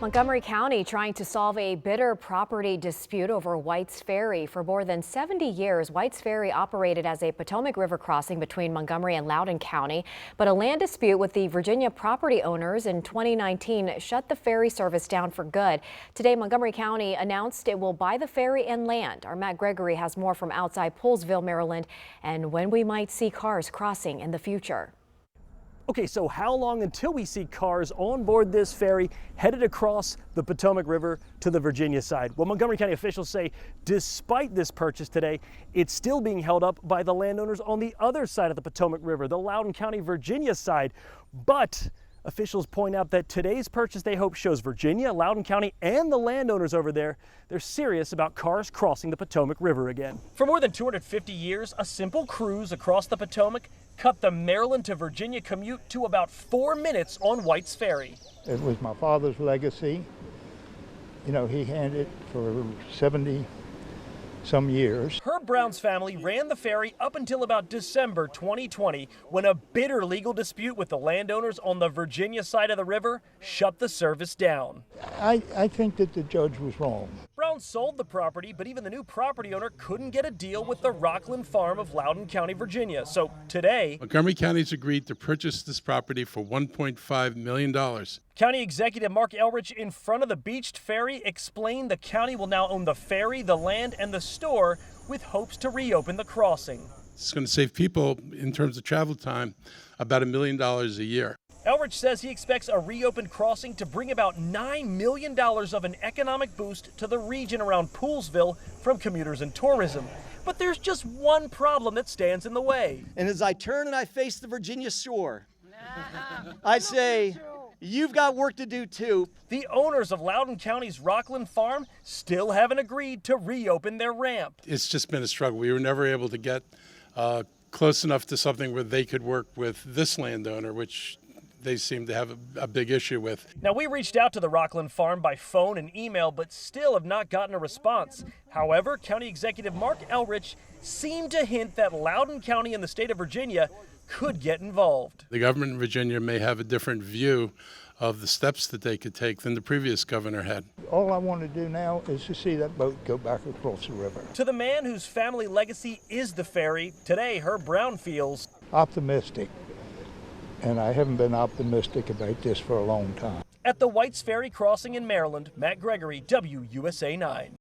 Montgomery County trying to solve a bitter property dispute over White's Ferry. For more than 70 years, White's Ferry operated as a Potomac River crossing between Montgomery and Loudoun County. But a land dispute with the Virginia property owners in 2019 shut the ferry service down for good. Today, Montgomery County announced it will buy the ferry and land. Our Matt Gregory has more from outside Poolesville, Maryland, and when we might see cars crossing in the future. Okay, so how long until we see cars on board this ferry headed across the Potomac River to the Virginia side? Well, Montgomery County officials say despite this purchase today, it's still being held up by the landowners on the other side of the Potomac River, the Loudoun County, Virginia side. But officials point out that today's purchase, they hope, shows Virginia, Loudoun County, and the landowners over there, they're serious about cars crossing the Potomac River again. For more than 250 years, a simple cruise across the Potomac cut the Maryland to Virginia commute to about 4 minutes on White's Ferry. It was my father's legacy. You know, he had it for 70 some years. Herb Brown's family ran the ferry up until about December 2020, when a bitter legal dispute with the landowners on the Virginia side of the river shut the service down. I think that the judge was wrong. Brown sold the property, but even the new property owner couldn't get a deal with the Rockland Farm of Loudoun County, Virginia. So today, Montgomery County's agreed to purchase this property for $1.5 million. County Executive Mark Elrich, in front of the beached ferry, explained the county will now own the ferry, the land, and the store, with hopes to reopen the crossing. It's going to save people, in terms of travel time, about $1 million a year. Elrich says he expects a reopened crossing to bring about $9 million of an economic boost to the region around Poolesville from commuters and tourism. But there's just one problem that stands in the way. And as I turn and I face the Virginia shore, I say, you've got work to do too. The owners of Loudoun County's Rockland Farm still haven't agreed to reopen their ramp. It's just been a struggle. We were never able to get close enough to something where they could work with this landowner, which they seem to have a big issue with. Now, we reached out to the Rockland Farm by phone and email, but still have not gotten a response. However, County Executive Mark Elrich seemed to hint that Loudoun County and the state of Virginia could get involved. The government in Virginia may have a different view of the steps that they could take than the previous governor had. All I want to do now is to see that boat go back across the river. To the man whose family legacy is the ferry, today Herb Brown feels Optimistic. And I haven't been optimistic about this for a long time. At the White's Ferry crossing in Maryland, Matt Gregory, WUSA 9.